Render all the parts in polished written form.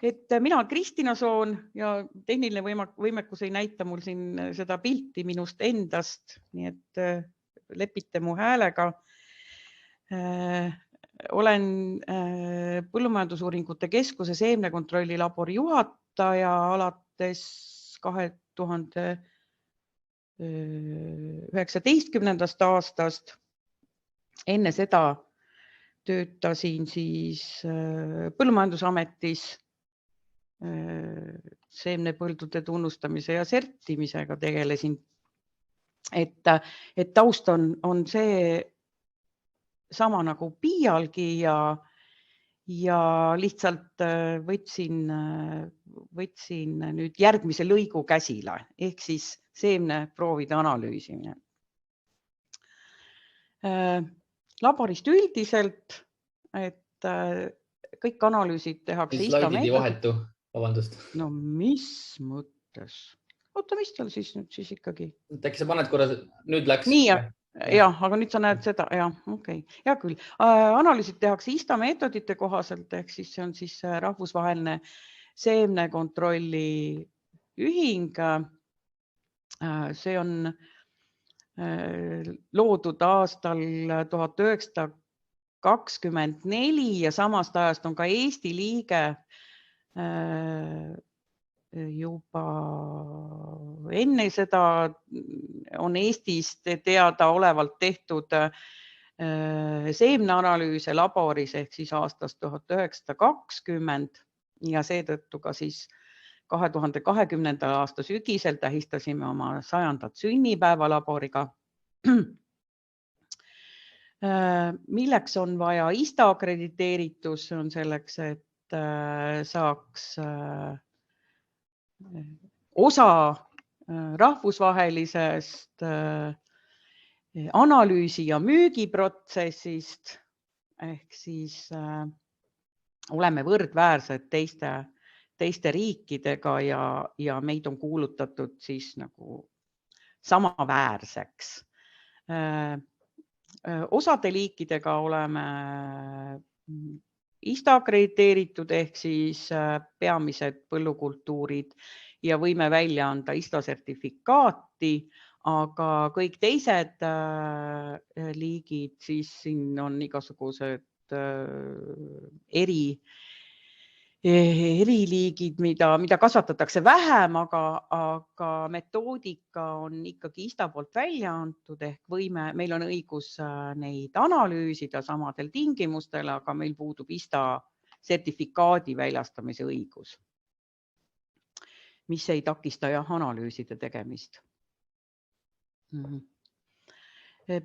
Mina olen Kristina Soon ja tehniline võimekus ei näita mul siin seda pilti minust endast, nii et lepite mu häälega. Olen Põllumajandusuuringute Keskuse seemnekontrolli labori juhataja alates 2019. aastast. Enne seda töötasin siis Põllumajandusametis seemnepõldude tunnustamise ja sertimisega tegelesin. Et taust on see sama nagu Piialgi ja lihtsalt võtsin nüüd järgmise lõigu käsile ehk siis seemneproovide analüüsimine. Laborist üldiselt, et kõik analüüsid tehakse slaidid vahetu, vabandust. No mis mõttes? Oota, mis tal siis nüüd siis ikkagi? Äkki sa paned korra, nüüd läks. Nii, jah, aga nüüd sa näed seda, jah, okei. Hea küll. Analüüsid tehakse ISTA meetodite kohaselt, ehk siis see on siis rahvusvaheline seemnekontrolli ühing. See on loodud aastal 1924 ja samast ajast on ka Eesti liige juba enne seda on Eestist teada olevalt tehtud seemneanalüüse laboris ehk siis aastast 1920 ja seetõttu ka siis 2020. aasta sügisel tähistasime oma 100. sünnipäeva laboriga. Milleks on vaja ISTA akrediteeritus, on selleks, et saaks osa rahvusvahelisest analüüsi- ja müügiprotsessist, ehk siis oleme võrdväärsed teiste riikidega ja meid on kuulutatud siis nagu samaväärseks. Osade liikidega oleme ISTA akrediteeritud ehk siis peamised põllukultuurid ja võime välja anda ISTA sertifikaati, aga kõik teised liigid, siis siin on igasugused eriliigid, mida kasvatatakse vähem, aga metoodika on ikkagi ISTA poolt välja antud ehk meil on õigus neid analüüsida samadel tingimustel, aga meil puudub ISTA sertifikaadi väljastamise õigus, mis ei takista analüüside tegemist.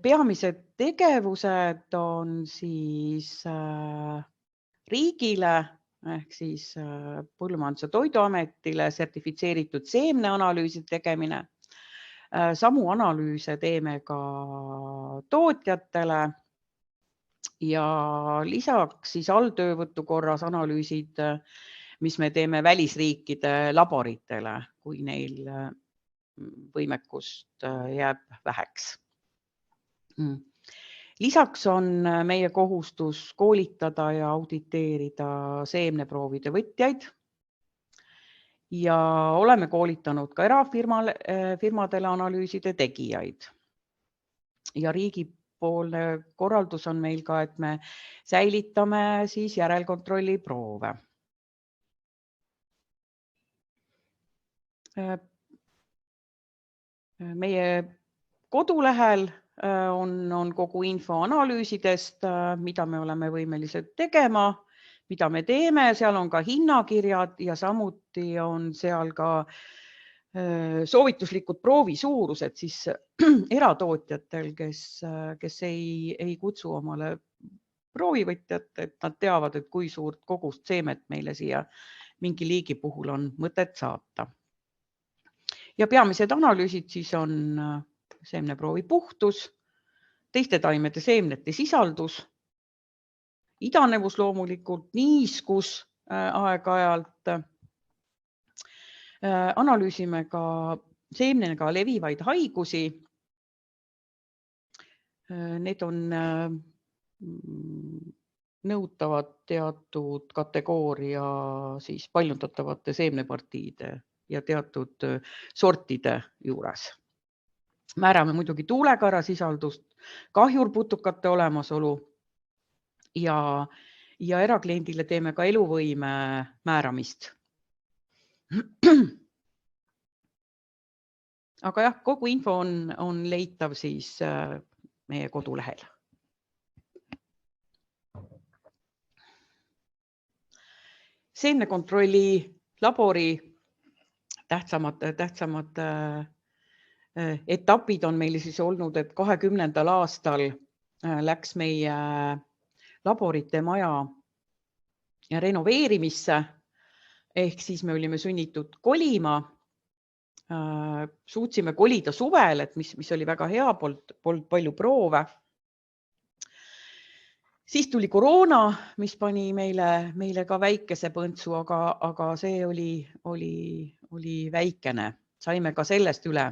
Peamised tegevused on siis riigile ehk siis Põllumajandus- ja Toiduametile sertifitseeritud seemneanalüüside tegemine. Samu analüüse teeme ka tootjatele ja lisaks siis alltöövõtu korras analüüsid, mis me teeme välisriikide laboritele, kui neil võimekust jääb väheks. Lisaks on meie kohustus koolitada ja auditeerida seemneproovide võtjaid ja oleme koolitanud ka erafirmadele analüüside tegijaid. Ja riigipoolne korraldus on meil ka, et me säilitame siis järelkontrolli proove. Meie kodulehel on kogu info analüüsidest, mida me oleme võimelised tegema, mida me teeme, seal on ka hinnakirjad ja samuti on seal ka soovituslikud proovi suurused siis eratootjatel, kes ei kutsu omale proovivõtjat, et nad teavad, et kui suurt kogust seemet meile siia mingi liigi puhul on mõtet saata. Ja peamised analüüsid siis on seemneproovi puhtus, teiste taimede seemnete sisaldus, idanevus loomulikult, niiskus aeg-ajalt. Analüüsime ka seemnega levivaid haigusi. Need on nõutavad teatud kategooria siis paljundatavate seemnepartiide ja teatud sortide juures. Määrame muidugi tuulekara sisaldust, kahjurputukate olemasolu ja erakliendile teeme ka eluvõime määramist. Aga jah, kogu info on leitav siis meie kodulehel. Seemnekontrolli labori tähtsamad etapid on meil siis olnud, et 2020. aastal läks meie laborite maja renoveerimisse, ehk siis me olime sunnitud kolima. Suutsime kolida suvel, et mis oli väga hea, polnud palju proove. Siis tuli koroona, mis pani meile ka väikese põntsu, aga see oli väikene. Saime ka sellest üle.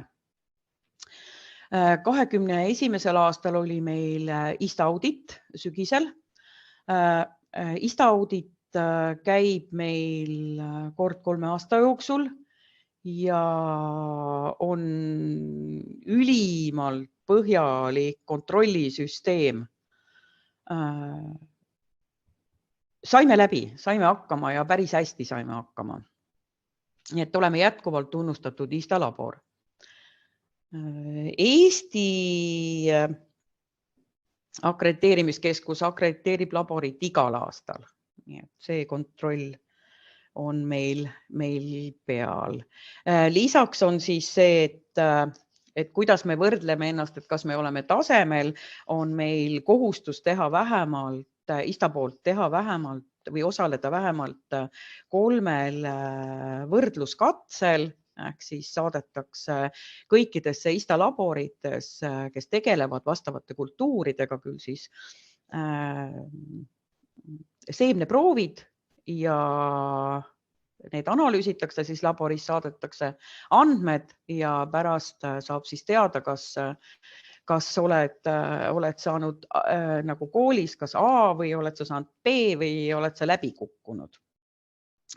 2021. aastal oli meil ISTA-audit sügisel. ISTA-audit käib meil kord 3 aasta jooksul ja on ülimalt põhjalik kontrollisüsteem. Saime hakkama ja päris hästi saime hakkama. Nii et oleme jätkuvalt tunnustatud ISTA labor. Eesti akrediteerimiskeskus akrediteerib laborit igal aastal. Nii et see kontroll on meil peal. Lisaks on siis see, et kuidas me võrdleme ennast, et kas me oleme tasemel, on meil kohustus teha vähemalt, ISTA poolt teha vähemalt või osaleda vähemalt 3 võrdluskatsel, ehk siis saadetakse kõikidesse ISTA laborites, kes tegelevad vastavate kultuuridega, küll siis seemneproovid ja need analüüsitakse, siis laboris saadetakse andmed ja pärast saab siis teada, kas oled saanud nagu koolis, kas A või oled sa saanud B või oled sa läbi kukkunud.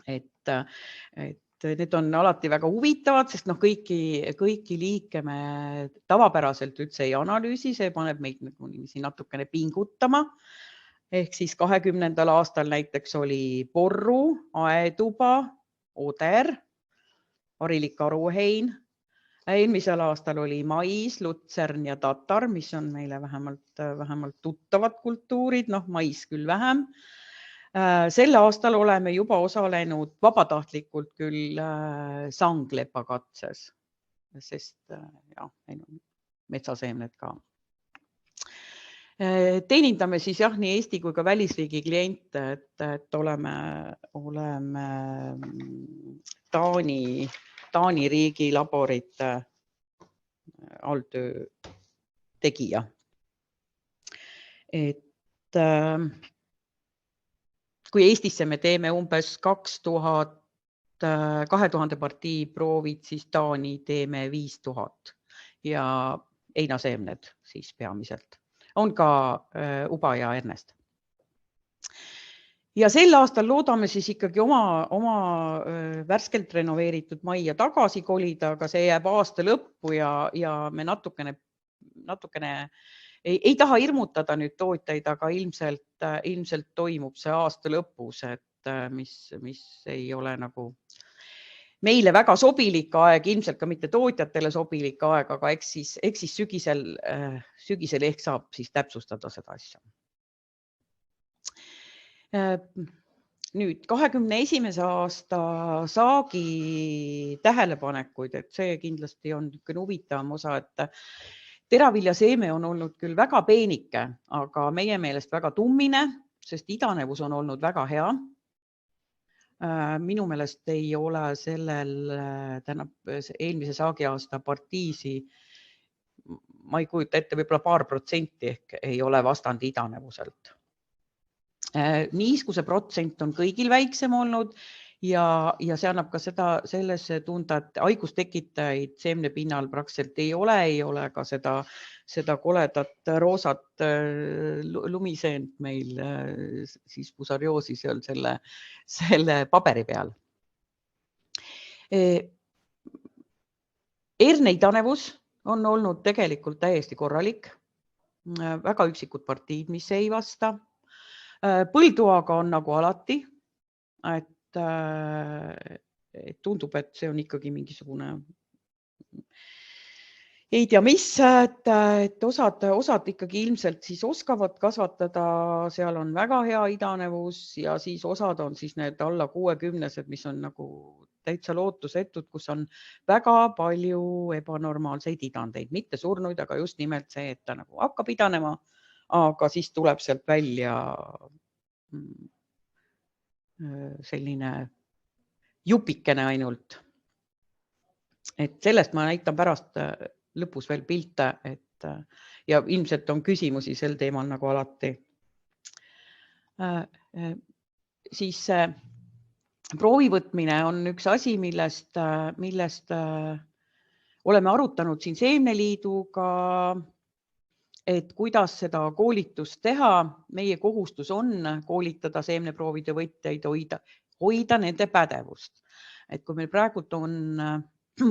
Et need on alati väga huvitavad, sest kõiki liike me tavapäraselt üldse ei analüüsi, see paneb meid natukene pingutama. Ehk siis 2020. aastal näiteks oli porru, aetuba, oder, harilik aruhein. Eelmisel aastal oli mais, lutsern ja tatar, mis on meile vähemalt tuttavad kultuurid, mais küll vähem. Selle aastal oleme juba osalenud vabatahtlikult küll sanglepakatses, sest meil on metsaseemned ka. Teenindame siis nii Eesti kui ka välisriigi kliente, et oleme Taani riigi laborite alltöö tegija. Et kui Eestisse me teeme umbes 2000 partii proovid, siis Taani teeme 5000 ja heinaseemned siis peamiselt. On ka uba ja ernest. Ja sel aastal loodame siis ikkagi oma värskelt renoveeritud majja tagasi kolida, aga see jääb aasta lõppu ja me natukene ei taha hirmutada nüüd tootjaid, aga ilmselt toimub see aasta lõpus, et mis ei ole nagu meile väga sobilik aeg, ilmselt ka mitte tootjatele sobilik aeg, aga eks siis sügisel ehk saab siis täpsustada seda asja. Nüüd 21. aasta saagi tähelepanekuid, et see kindlasti on huvitavam osa, et teraviljaseeme on olnud küll väga peenike, aga meie meelest väga tummine, sest idanevus on olnud väga hea. Minu meelest ei ole eelmise saagiaasta partiisi, ma ei kujuta ette, võib-olla paar protsenti ehk ei ole vastand idanevuselt. Niiskuse protsent on kõigil väiksem olnud ja see annab ka sellesse tunda, et haigustekitajaid seemnepinnal praktiliselt ei ole ka seda koledat roosat lumiseent meil siis fusarioosi seal selle paberi peal. Herneitanevus on olnud tegelikult täiesti korralik, väga üksikud partiid, mis ei vasta. Põlduaga on nagu alati, et tundub, et see on ikkagi mingisugune, ei tea mis, et osad ikkagi ilmselt siis oskavad kasvatada, seal on väga hea idanevus ja siis osad on siis need alla 60-sed, mis on nagu täitsa lootusetud, kus on väga palju ebanormaalseid idandeid, mitte surnuid, aga just nimelt see, et ta nagu hakkab idanema, aga siis tuleb sealt välja selline jupikene ainult. Et sellest ma näitan pärast lõpus veel pilte, ja ilmselt on küsimusi sel teemal nagu alati. Siis proovivõtmine on üks asi, millest oleme arutanud siin Seemneliiduga, et kuidas seda koolitust teha. Meie kohustus on koolitada seemneproovide võtjaid, hoida nende pädevust. Et kui meil praegult on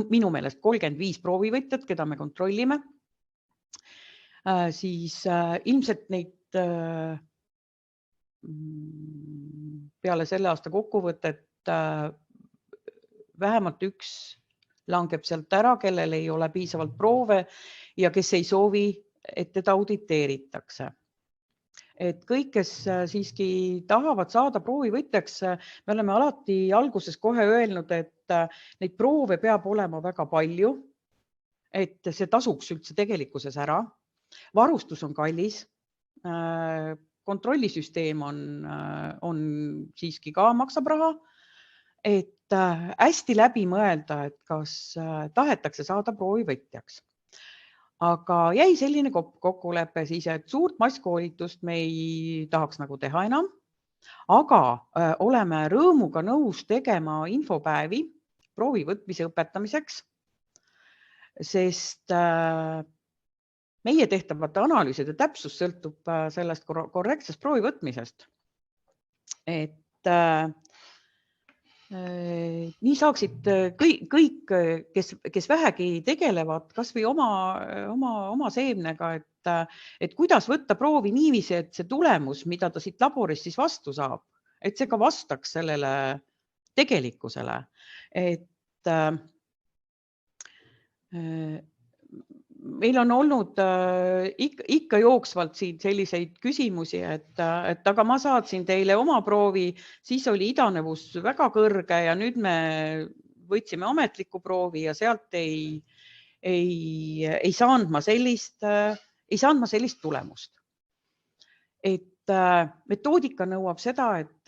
minu meelest 35 proovivõtjat, keda me kontrollime, siis ilmselt neid peale selle aasta kokkuvõtet vähemalt üks langeb sealt ära, kellel ei ole piisavalt proove ja kes ei soovi, et teda auditeeritakse. Et kõik, kes siiski tahavad saada proovivõtjaks, me oleme alati alguses kohe öelnud, et neid proove peab olema väga palju, et see tasuks üldse tegelikkuses ära. Varustus on kallis, kontrollisüsteem on siiski ka maksab raha, et hästi läbi mõelda, et kas tahetakse saada proovivõtjaks. Aga jäi selline kokkulepe siis, et suurt masskoolitust me ei tahaks nagu teha enam, aga oleme rõõmuga nõus tegema infopäevi proovivõtmise õpetamiseks, sest meie tehtavate analüüside täpsus sõltub sellest korrektsest proovivõtmisest. Et nii saaksid kõik, kes vähegi tegelevad kas või oma seemnega, et kuidas võtta proovi niiviisi, et see tulemus, mida ta siit laborist siis vastu saab, et see ka vastaks sellele tegelikkusele. Et meil on olnud ikka jooksvalt siin selliseid küsimusi, et aga ma saatsin teile oma proovi, siis oli idanevus väga kõrge ja nüüd me võtsime ametliku proovi ja sealt ei saanud ma sellist tulemust. Et metoodika nõuab seda, et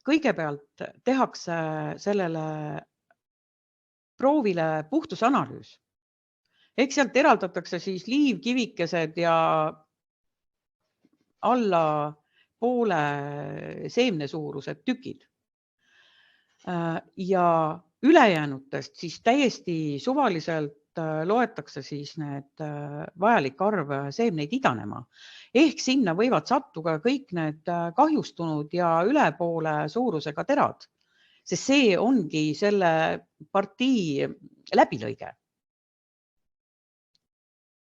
kõigepealt tehakse sellele proovile puhtusanalüüs. Ehk sealt eraldatakse siis liivkivikesed ja alla poole seemne suurused tükid. Ja ülejäänutest siis täiesti suvaliselt loetakse siis need vajalik arv seemneid idanema. Ehk sinna võivad sattuda kõik need kahjustunud ja ülepoole suurusega terad, sest see ongi selle partii läbilõige.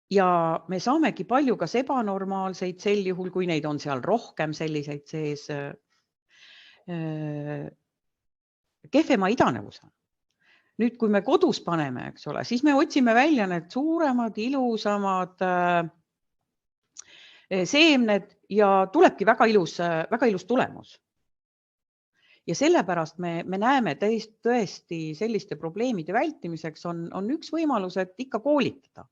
Ja me saamegi palju kas ebanormaalseid sel juhul, kui neid on seal rohkem selliseid sees, kehvema idanevuse. Nüüd, kui me kodus paneme, eks ole, siis me otsime välja need suuremad, ilusamad seemned ja tulebki väga ilus tulemus. Ja sellepärast me näeme tõesti selliste probleemide vältimiseks on üks võimalus, et ikka koolitada.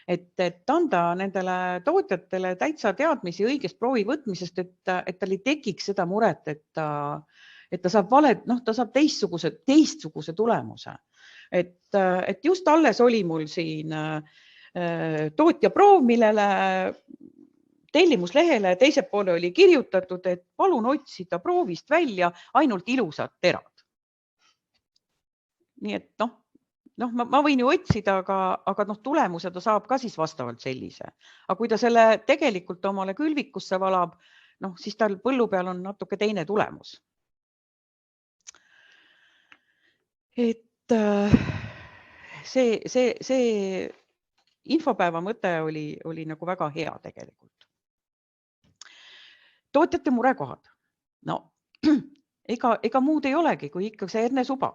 Et anda nendele tootjatele täitsa teadmisi õigest proovi võtmisest, et tal ei tekiks seda muret, et ta saab ta saab teistsuguse tulemuse. Et just alles oli mul siin tootja proov, millele tellimuslehele teise poole oli kirjutatud, et palun otsida proovist välja ainult ilusad terad. nii et ma võin ju otsida, aga tulemuse ta saab ka siis vastavalt sellise. Aga kui ta selle tegelikult omale külvikusse valab, siis tal põllu peal on natuke teine tulemus. Et see infopäeva mõte oli nagu väga hea tegelikult. Tootjate murekohad. Ega muud ei olegi, kui ikka see hernesuba.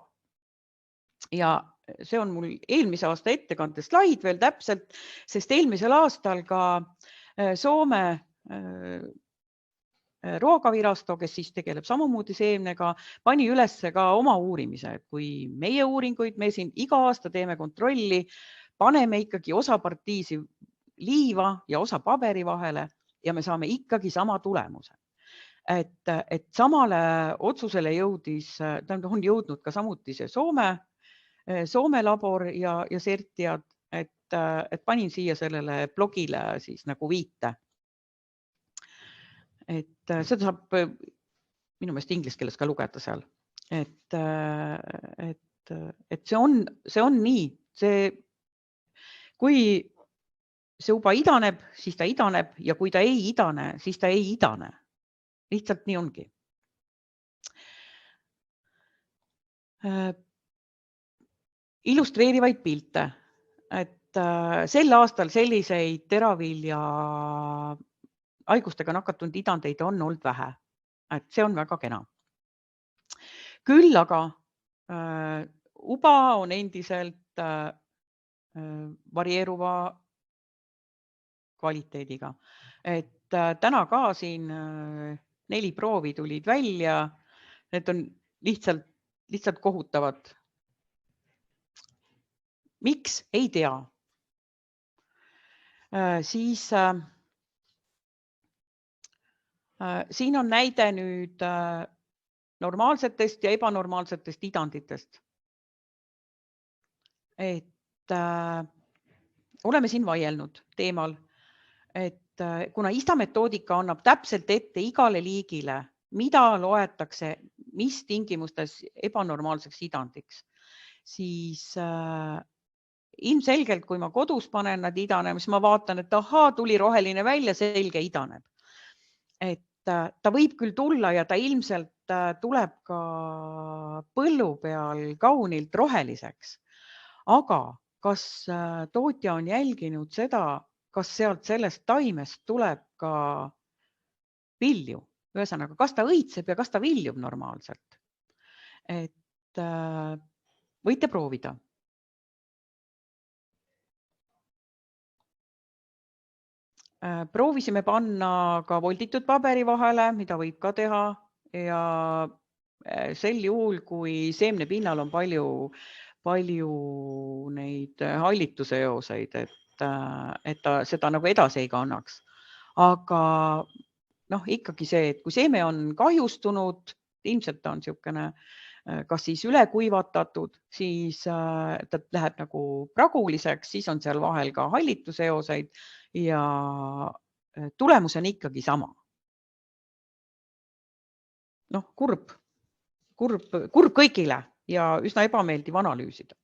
Ja see on mul eelmise aasta ettekande slaid veel täpselt, sest eelmisel aastal ka Soome Ruokavirasto, kes siis tegeleb samamoodi seemnega, pani üles ka oma uurimise, et kui meie uuringuid, me siin iga aasta teeme kontrolli, paneme ikkagi osa partiisi liiva ja osa paberi vahele ja me saame ikkagi sama tulemuse. Et samale otsusele on jõudnud ka samuti see Soome labor ja Certiad, et panin siia sellele blogile siis nagu viite. Et seda saab minu meelest inglise keeles ka lugeda seal. Et see on nii. Kui see juba idaneb, siis ta idaneb ja kui ta ei idane, siis ta ei idane. Lihtsalt nii ongi. Illustreerivaid pilte. Et sel aastal selliseid teravilja haigustega nakatunud idandeid on olnud vähe. Et see on väga kena. Küll aga uba on endiselt varieeruva kvaliteediga. Et täna ka siin 4 proovi tulid välja. Need on lihtsalt kohutavad. Miks? Ei tea. Siis siin on näide nüüd normaalsetest ja ebanormaalsetest idanditest. Et oleme siin vaielnud teemal, et kuna istametoodika annab täpselt ette igale liigile, mida loetakse, mis tingimustes ebanormaalseks idandiks, siis ilmselgelt, kui ma kodus panen nad idanema, siis ma vaatan, et tuli roheline välja, selge idaneb. Et ta võib küll tulla ja ta ilmselt tuleb ka põllu peal kaunilt roheliseks. Aga kas tootja on jälginud seda, kas sellest taimest tuleb ka vilju? Ühesõnaga, kas ta õitseb ja kas ta viljub normaalselt? Et võite proovida. Proovisime panna ka volditud paberi vahele, mida võib ka teha ja sel juhul, kui seemne pinnal on palju neid hallituse jooseid, et ta seda nagu edasi ei kannaks. Aga ikkagi see, et kui seeme on kahjustunud, ilmselt ta on niisugune kas siis üle kuivatatud, siis ta läheb nagu praguliseks, siis on seal vahel ka hallituse jooseid ja tulemus on ikkagi sama. Kurb kõigile ja üsna ebameeldiv analüüsida.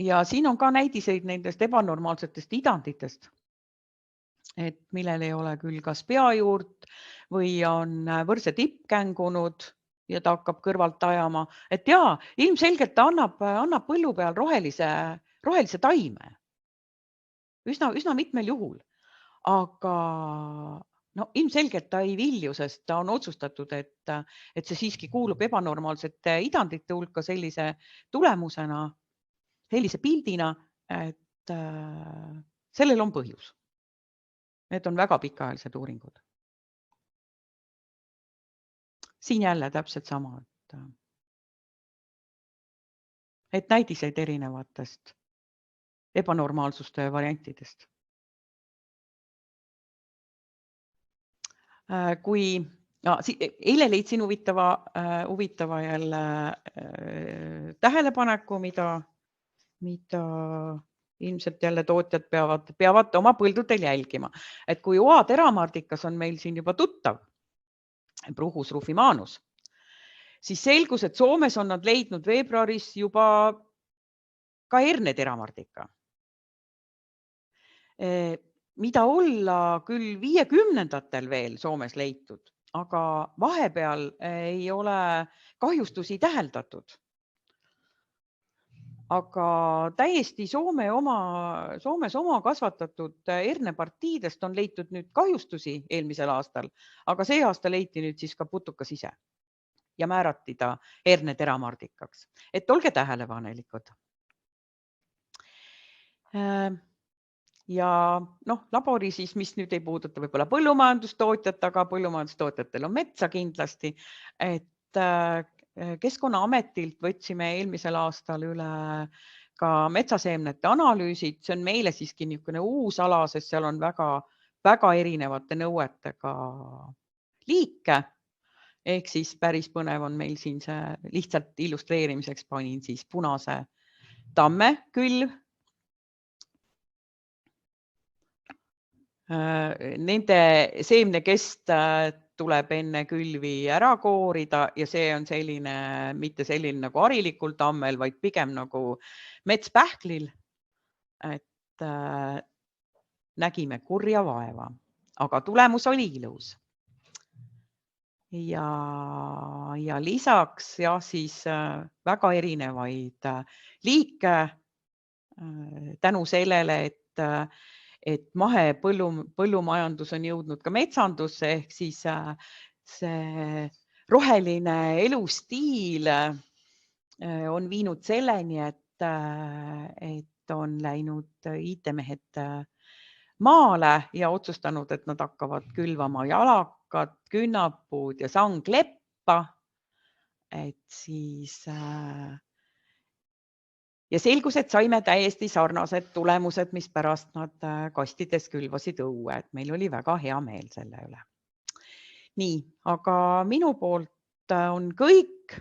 Ja siin on ka näidiseid nendest ebanormaalsetest idanditest, et millel ei ole küll kas peajuurt või on võrse tipp kängunud ja ta hakkab kõrvalt ajama. Et jaa, ilmselgelt ta annab põllu peal rohelise taime. Üsna mitmel juhul. Aga ilmselgelt ta ei vilju, sest ta on otsustatud, et see siiski kuulub ebanormaalsete idandite hulka sellise tulemusena, sellise pildina, et sellel on põhjus. Need on väga pikaajalised uuringud. Siin jälle täpselt sama, et näidiseid erinevatest ebanormaalsuste variantidest. Eile leidsin huvitava jälle tähelepaneku, mida ilmselt jälle tootjad peavad oma põldudel jälgima. Et kui oateramardikas on meil siin juba tuttav, Bruchus rufimanus, siis selgus, et Soomes on nad leidnud veebruaris juba ka herneteramardiga. Mida olla küll 50ndatel veel Soomes leitud, aga vahepeal ei ole kahjustusi täheldatud. Aga täiesti Soomes oma kasvatatud hernepartiidest on leitud nüüd kahjustusi eelmisel aastal, aga see aasta leiti nüüd siis ka putukas ise ja määrati ta herneteraamardikaks. Et olge tähelepanelikud. Ja labori siis, mis nüüd ei puuduta võib-olla põllumajandustootjat, aga põllumajandustootjatel on metsa kindlasti, et Keskkonnaametilt võtsime eelmisel aastal üle ka metsaseemnete analüüsid. See on meile siiski niisugune uus ala, sest seal on väga erinevate nõuetega liike. Ehk siis päris põnev on meil siin see lihtsalt illustreerimiseks panin siis punase tamme külv. Nende seemnekest tuleb enne külvi ära koorida ja see on selline, mitte selline nagu harilikul tammel, vaid pigem nagu metspähklil. Et nägime kurja vaeva, aga tulemus oli ilus. Ja lisaks siis väga erinevaid liike tänu sellele, et mahepõllumajandus on jõudnud ka metsandusse, ehk siis see roheline elustiil on viinud selleni, et on läinud IT-mehed maale ja otsustanud, et nad hakkavad külvama jalakat, künnapuud ja sangleppa. Et siis ja selgus, et saime täiesti sarnased tulemused, mis pärast nad kastides külvasid õue, et meil oli väga hea meel selle üle. Nii, aga minu poolt on kõik.